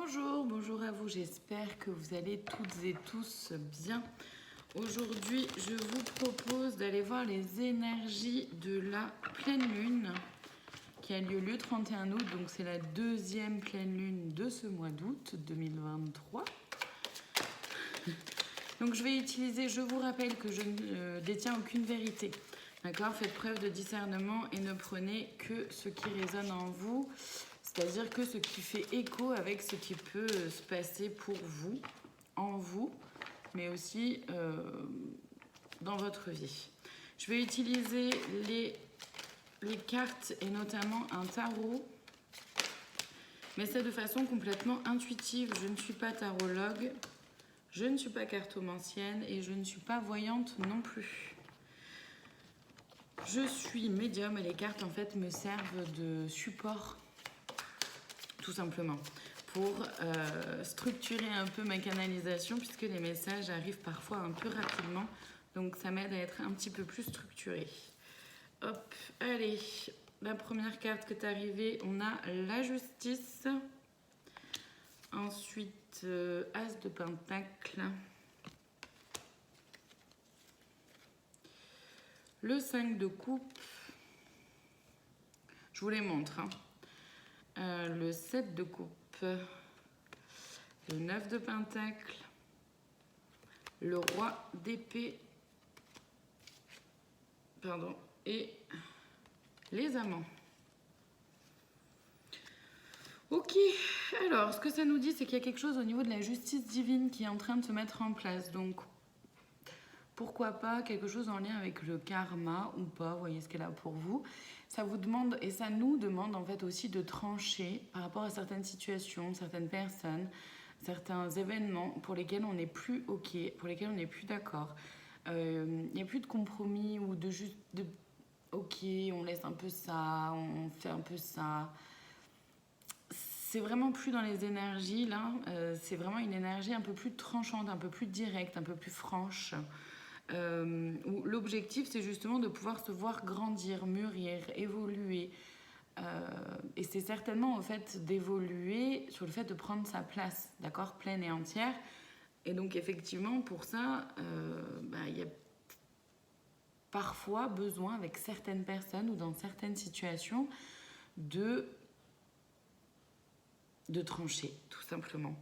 Bonjour à vous, j'espère que vous allez toutes et tous bien. Aujourd'hui, je vous propose d'aller voir les énergies de la pleine lune qui a lieu le 31 août, donc c'est la deuxième pleine lune de ce mois d'août 2023. Donc je vous rappelle que je ne détiens aucune vérité. D'accord ? Faites preuve de discernement et ne prenez que ce qui résonne en vous. C'est-à-dire que ce qui fait écho avec ce qui peut se passer pour vous, en vous, mais aussi dans votre vie. Je vais utiliser les cartes et notamment un tarot, mais c'est de façon complètement intuitive. Je ne suis pas tarologue, je ne suis pas cartomancienne et je ne suis pas voyante non plus. Je suis médium et les cartes en fait me servent de support tout simplement, pour structurer un peu ma canalisation, puisque les messages arrivent parfois un peu rapidement, donc ça m'aide à être un petit peu plus structurée. Hop, allez, la première carte qui est arrivée, on a la justice, ensuite As de Pentacle, le 5 de coupe, je vous les montre, hein. Le 7 de coupe, le 9 de pentacle, le roi d'épée, et les amants. Ok, alors ce que ça nous dit, c'est qu'il y a quelque chose au niveau de la justice divine qui est en train de se mettre en place. Donc, pourquoi pas quelque chose en lien avec le karma ou pas, vous voyez ce qu'elle a pour vous. Ça vous demande, et ça nous demande en fait aussi de trancher par rapport à certaines situations, certaines personnes, certains événements pour lesquels on n'est plus ok, pour lesquels on n'est plus d'accord. Il n'y a plus de compromis ou de juste de ok, on laisse un peu ça, on fait un peu ça. C'est vraiment plus dans les énergies là, c'est vraiment une énergie un peu plus tranchante, un peu plus directe, un peu plus franche. Où l'objectif c'est justement de pouvoir se voir grandir, mûrir, évoluer. Et c'est certainement au fait d'évoluer sur le fait de prendre sa place, d'accord, pleine et entière. Et donc effectivement pour ça, il y a parfois besoin avec certaines personnes ou dans certaines situations de trancher tout simplement.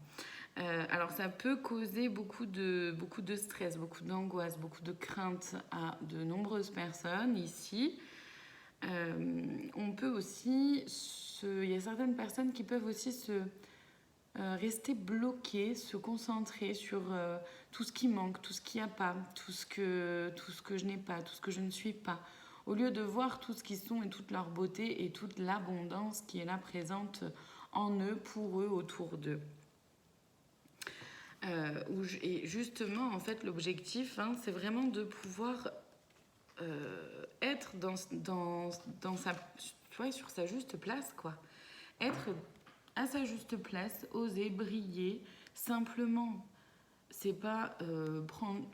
Alors ça peut causer beaucoup de stress, beaucoup d'angoisse, beaucoup de crainte à de nombreuses personnes ici. On peut aussi, il y a certaines personnes qui peuvent aussi rester bloquées, se concentrer sur tout ce qui manque, tout ce qu'il n'y a pas, tout ce que je n'ai pas, tout ce que je ne suis pas, au lieu de voir tout ce qu'ils sont et toute leur beauté et toute l'abondance qui est là présente en eux, pour eux, autour d'eux. Et justement, en fait, l'objectif, c'est vraiment de pouvoir être sur sa juste place, quoi. Être à sa juste place, oser briller simplement. C'est pas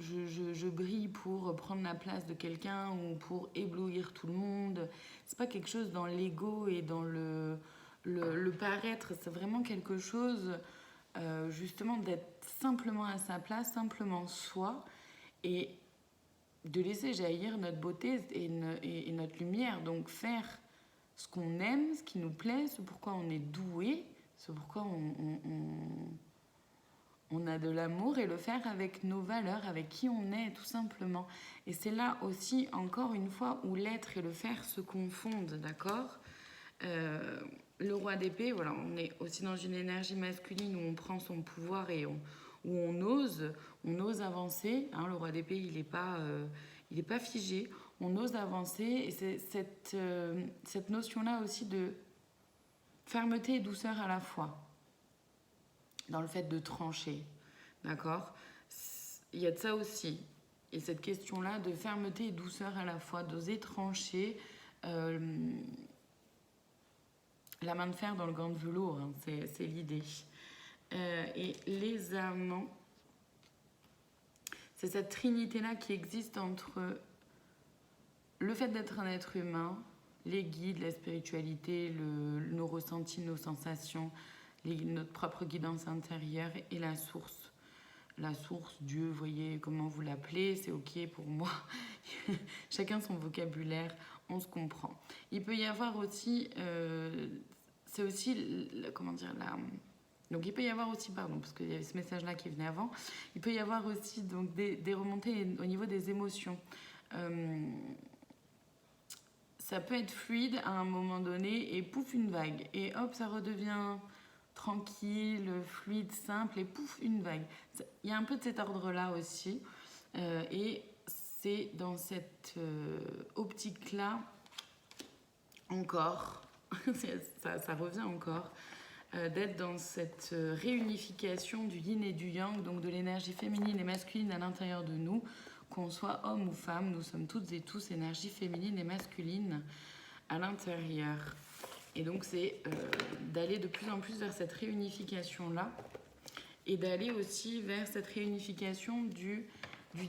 je brille pour prendre la place de quelqu'un ou pour éblouir tout le monde. C'est pas quelque chose dans l'ego et dans le paraître. C'est vraiment quelque chose justement d'être simplement à sa place, simplement soi, et de laisser jaillir notre beauté et notre lumière. Donc faire ce qu'on aime, ce qui nous plaît, ce pourquoi on est doué, ce pourquoi on a de l'amour, et le faire avec nos valeurs, avec qui on est tout simplement. Et c'est là aussi, encore une fois, où l'être et le faire se confondent, d'accord ? Le roi d'épée, voilà, on est aussi dans une énergie masculine où on prend son pouvoir et où on ose avancer. Hein, le roi d'épée, il n'est pas figé. On ose avancer, et c'est cette notion-là aussi de fermeté et douceur à la fois dans le fait de trancher, d'accord ? Il y a de ça aussi. Et cette question-là de fermeté et douceur à la fois, d'oser trancher. La main de fer dans le gant de velours, hein, c'est l'idée. Et les amants, c'est cette trinité-là qui existe entre le fait d'être un être humain, les guides, la spiritualité, nos ressentis, nos sensations, notre propre guidance intérieure et la source. La source, Dieu, voyez comment vous l'appelez, c'est ok pour moi. Chacun son vocabulaire, on se comprend. Il peut y avoir aussi, c'est aussi, comment dire, donc il peut y avoir aussi, pardon, parce qu'il y avait ce message-là qui venait avant, il peut y avoir aussi donc, des remontées au niveau des émotions. Ça peut être fluide à un moment donné et pouf, une vague. Et hop, ça redevient tranquille, fluide, simple et pouf, une vague. Il y a un peu de cet ordre-là aussi. Et c'est dans cette optique-là, encore, ça revient encore, d'être dans cette réunification du yin et du yang, donc de l'énergie féminine et masculine à l'intérieur de nous, qu'on soit homme ou femme, nous sommes toutes et tous énergie féminine et masculine à l'intérieur. Et donc c'est d'aller de plus en plus vers cette réunification-là et d'aller aussi vers cette réunification du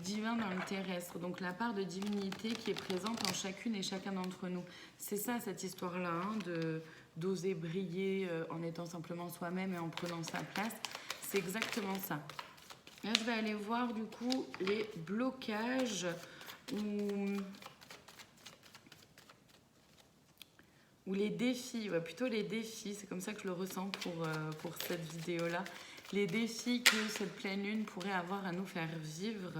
divin dans le terrestre, donc la part de divinité qui est présente en chacune et chacun d'entre nous. C'est ça cette histoire-là, hein, d'oser briller en étant simplement soi-même et en prenant sa place. C'est exactement ça. Là, je vais aller voir du coup les blocages ou les défis, ouais, plutôt les défis, c'est comme ça que je le ressens pour cette vidéo-là. Les défis que cette pleine lune pourrait avoir à nous faire vivre.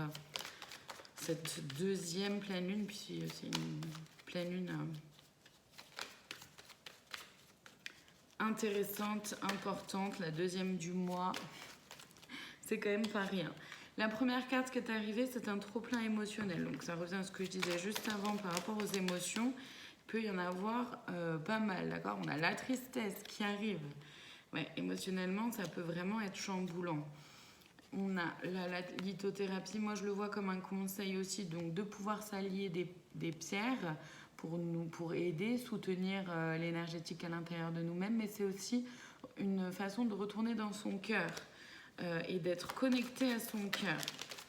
Cette deuxième pleine lune, puis c'est une pleine lune intéressante, importante, la deuxième du mois. C'est quand même pas rien. La première carte qui est arrivée, c'est un trop-plein émotionnel. Donc ça revient à ce que je disais juste avant par rapport aux émotions. Il peut y en avoir pas mal, d'accord? On a la tristesse qui arrive. Ouais, émotionnellement, ça peut vraiment être chamboulant. On a la lithothérapie, moi je le vois comme un conseil aussi, donc de pouvoir s'allier des pierres pour aider, soutenir l'énergétique à l'intérieur de nous-mêmes, mais c'est aussi une façon de retourner dans son cœur et d'être connecté à son cœur,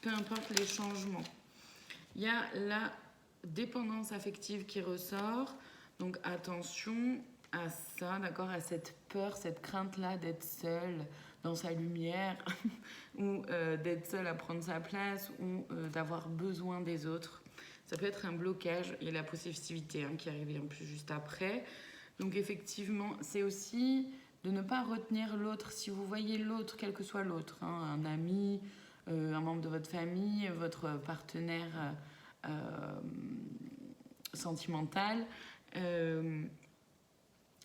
peu importe les changements. Il y a la dépendance affective qui ressort, donc attention à ça, d'accord, à cette peur, cette crainte-là d'être seule dans sa lumière ou d'être seule à prendre sa place ou d'avoir besoin des autres. Ça peut être un blocage. Il y a la possessivité qui arrive en plus juste après. Donc effectivement, c'est aussi de ne pas retenir l'autre. Si vous voyez l'autre, quel que soit l'autre, hein, un ami, un membre de votre famille, votre partenaire sentimental,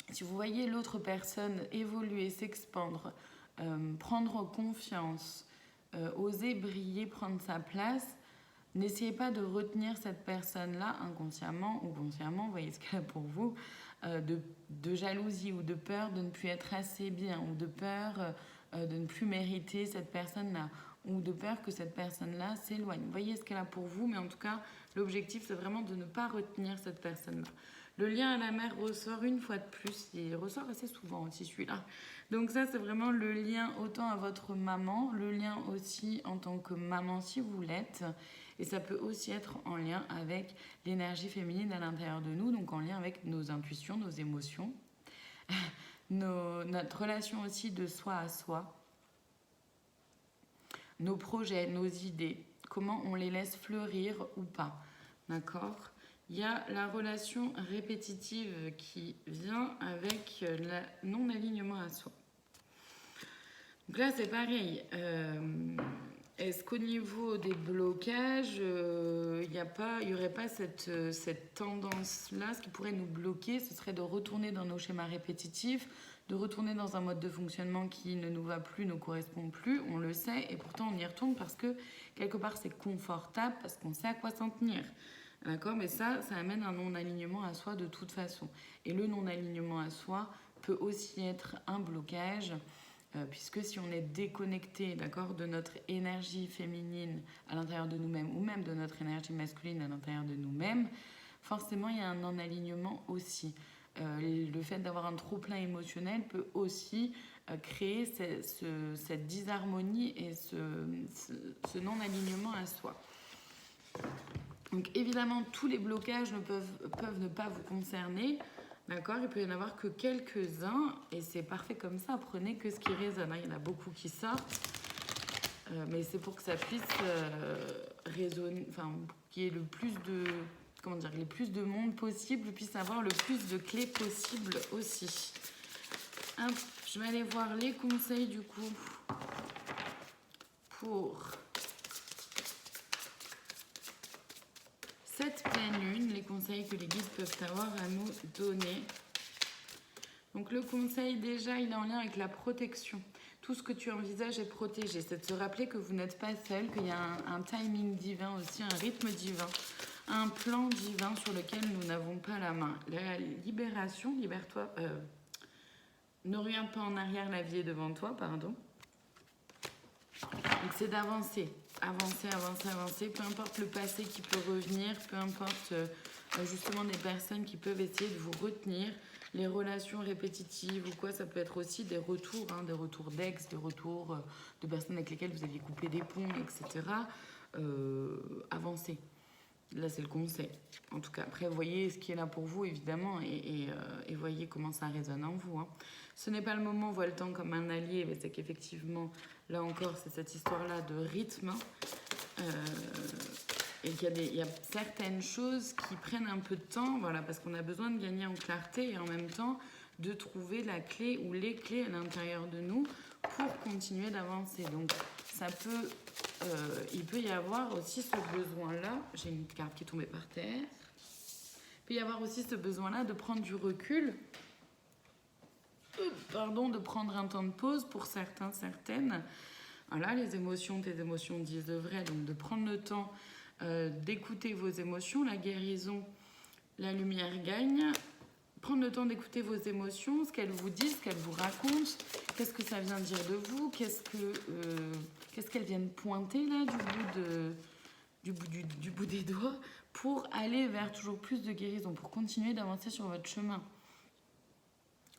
si vous voyez l'autre personne évoluer, s'expandre, prendre confiance, oser briller, prendre sa place, n'essayez pas de retenir cette personne-là inconsciemment ou consciemment, vous voyez ce qu'elle a pour vous, de jalousie ou de peur de ne plus être assez bien ou de peur de ne plus mériter cette personne-là ou de peur que cette personne-là s'éloigne. Vous voyez ce qu'elle a pour vous, mais en tout cas, l'objectif, c'est vraiment de ne pas retenir cette personne-là. Le lien à la mère ressort une fois de plus, il ressort assez souvent aussi celui-là. Donc ça, c'est vraiment le lien autant à votre maman, le lien aussi en tant que maman si vous l'êtes. Et ça peut aussi être en lien avec l'énergie féminine à l'intérieur de nous, donc en lien avec nos intuitions, nos émotions, notre relation aussi de soi à soi, nos projets, nos idées, comment on les laisse fleurir ou pas, d'accord ? Il y a la relation répétitive qui vient avec le non-alignement à soi. Donc là, c'est pareil. Est-ce qu'au niveau des blocages, il n'y aurait pas cette tendance-là? Ce qui pourrait nous bloquer, ce serait de retourner dans nos schémas répétitifs, de retourner dans un mode de fonctionnement qui ne nous va plus, ne correspond plus. On le sait et pourtant on y retourne parce que quelque part c'est confortable, parce qu'on sait à quoi s'en tenir. D'accord, mais ça amène un non-alignement à soi de toute façon. Et le non-alignement à soi peut aussi être un blocage, puisque si on est déconnecté, d'accord, de notre énergie féminine à l'intérieur de nous-mêmes, ou même de notre énergie masculine à l'intérieur de nous-mêmes, forcément il y a un non-alignement aussi. Le fait d'avoir un trop-plein émotionnel peut aussi créer cette disharmonie et ce non-alignement à soi. Donc évidemment, tous les blocages peuvent ne pas vous concerner. D'accord? Il peut y en avoir que quelques-uns et c'est parfait comme ça. Prenez que ce qui résonne, hein. Il y en a beaucoup qui sortent, mais c'est pour que ça puisse résonner, enfin, qu'il y ait le plus de, comment dire, les plus de monde possible puisse avoir le plus de clés possible aussi. Hop, je vais aller voir les conseils du coup pour cette pleine lune, les conseils que les guides peuvent avoir à nous donner. Donc le conseil déjà, il est en lien avec la protection. Tout ce que tu envisages est protégé. C'est de se rappeler que vous n'êtes pas seul, qu'il y a un timing divin aussi, un rythme divin, un plan divin sur lequel nous n'avons pas la main. La libération, libère-toi, ne regarde pas en arrière, la vie est devant toi, pardon. Donc c'est d'avancer, avancer, peu importe le passé qui peut revenir, peu importe justement des personnes qui peuvent essayer de vous retenir, les relations répétitives ou quoi, ça peut être aussi des retours, hein, des retours d'ex, des retours de personnes avec lesquelles vous aviez coupé des ponts, etc. Avancez. Là, c'est le conseil. En tout cas, après, voyez ce qui est là pour vous, évidemment, et voyez comment ça résonne en vous. Hein. Ce n'est pas le moment, voit le temps comme un allié, mais c'est qu'effectivement, là encore, c'est cette histoire-là de rythme. Et qu'il y a certaines choses qui prennent un peu de temps, voilà, parce qu'on a besoin de gagner en clarté et en même temps de trouver la clé ou les clés à l'intérieur de nous pour continuer d'avancer. Donc, ça peut... il peut y avoir aussi ce besoin-là, j'ai une carte qui est tombée par terre, il peut y avoir aussi ce besoin-là de prendre du recul, de prendre un temps de pause pour certains, certaines. Voilà, les émotions, tes émotions disent de vrai, donc de prendre le temps d'écouter vos émotions, la guérison, la lumière gagne. Prendre le temps d'écouter vos émotions, ce qu'elles vous disent, ce qu'elles vous racontent, qu'est-ce que ça vient dire de vous, qu'est-ce qu'elles viennent pointer là du bout des doigts pour aller vers toujours plus de guérison, pour continuer d'avancer sur votre chemin,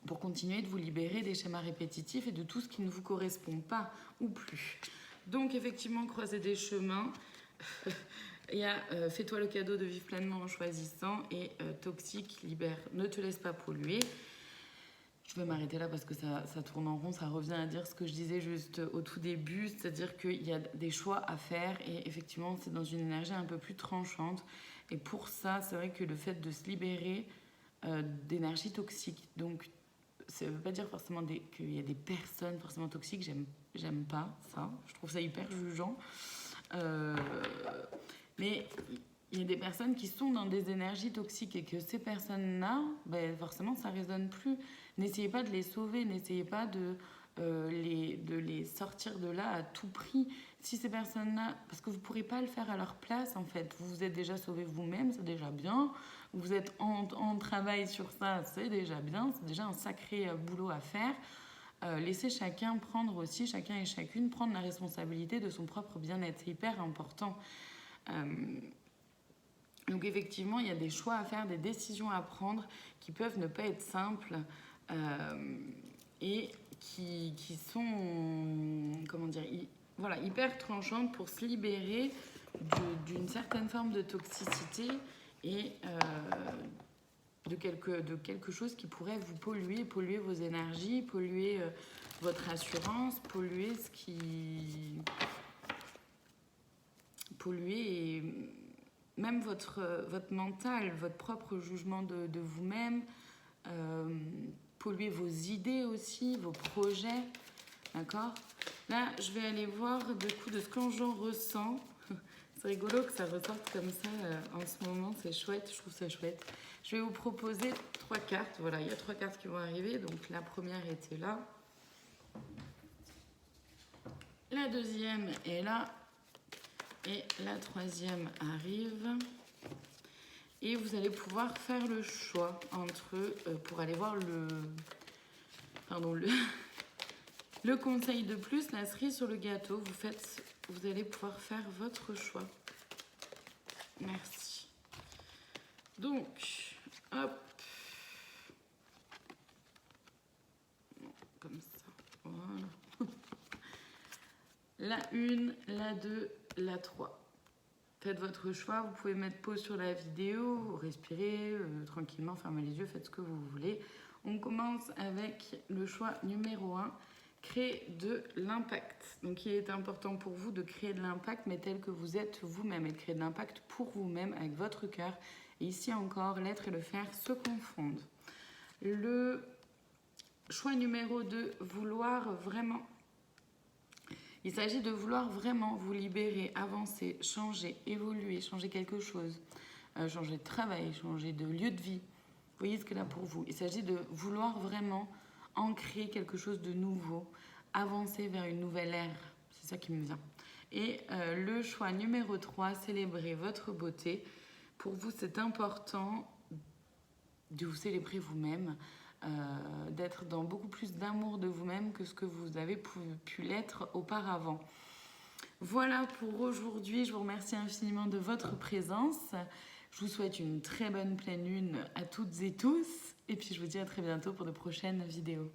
pour continuer de vous libérer des schémas répétitifs et de tout ce qui ne vous correspond pas ou plus. Donc effectivement, croiser des chemins... Il y a fais-toi le cadeau de vivre pleinement en choisissant et toxique, libère, ne te laisse pas polluer. Je vais m'arrêter là parce que ça tourne en rond, ça revient à dire ce que je disais juste au tout début, c'est-à-dire qu'il y a des choix à faire et effectivement c'est dans une énergie un peu plus tranchante. Et pour ça, c'est vrai que le fait de se libérer d'énergie toxique, donc ça ne veut pas dire forcément qu'il y a des personnes forcément toxiques, j'aime pas ça, je trouve ça hyper jugeant. Mais il y a des personnes qui sont dans des énergies toxiques et que ces personnes-là, ben forcément, ça ne résonne plus. N'essayez pas de les sauver, n'essayez pas de les sortir de là à tout prix. Si ces personnes-là, parce que vous ne pourrez pas le faire à leur place, en fait. Vous vous êtes déjà sauvé vous-même, c'est déjà bien. Vous êtes en travail sur ça, c'est déjà bien. C'est déjà un sacré boulot à faire. Laissez chacun prendre aussi, chacun et chacune, prendre la responsabilité de son propre bien-être. C'est hyper important. Donc effectivement, il y a des choix à faire, des décisions à prendre qui peuvent ne pas être simples et qui sont, comment dire, voilà, hyper tranchantes pour se libérer d'une certaine forme de toxicité et de quelque chose qui pourrait vous polluer vos énergies, polluer votre assurance, polluer et même votre mental, votre propre jugement de vous-même, polluer vos idées aussi, vos projets, d'accord? Là, je vais aller voir du coup de ce que j'en ressens. C'est rigolo que ça ressorte comme ça en ce moment, c'est chouette, je trouve ça chouette. Je vais vous proposer 3 cartes, voilà, il y a 3 cartes qui vont arriver, donc la première était là. La deuxième est là. Et la troisième arrive. Et vous allez pouvoir faire le choix entre pour aller voir le conseil de plus, la cerise sur le gâteau. Vous allez pouvoir faire votre choix. Merci. Donc, hop. Comme ça. Voilà. La 1, la 2, la 3. Faites votre choix, vous pouvez mettre pause sur la vidéo, respirer tranquillement, fermer les yeux, faites ce que vous voulez. On commence avec le choix numéro 1, créer de l'impact. Donc il est important pour vous de créer de l'impact, mais tel que vous êtes vous-même, et de créer de l'impact pour vous-même avec votre cœur. Et ici encore, l'être et le faire se confondent. Le choix numéro 2, vouloir vraiment. Il s'agit de vouloir vraiment vous libérer, avancer, changer, évoluer, changer quelque chose, changer de travail, changer de lieu de vie. Vous voyez ce qu'elle a pour vous. Il s'agit de vouloir vraiment ancrer quelque chose de nouveau, avancer vers une nouvelle ère. C'est ça qui me vient. Et le choix numéro 3, célébrer votre beauté. Pour vous, c'est important de vous célébrer vous-même, d'être dans beaucoup plus d'amour de vous-même que ce que vous avez pu l'être auparavant. Voilà pour aujourd'hui. Je vous remercie infiniment de votre présence. Je vous souhaite une très bonne pleine lune à toutes et tous. Et puis je vous dis à très bientôt pour de prochaines vidéos.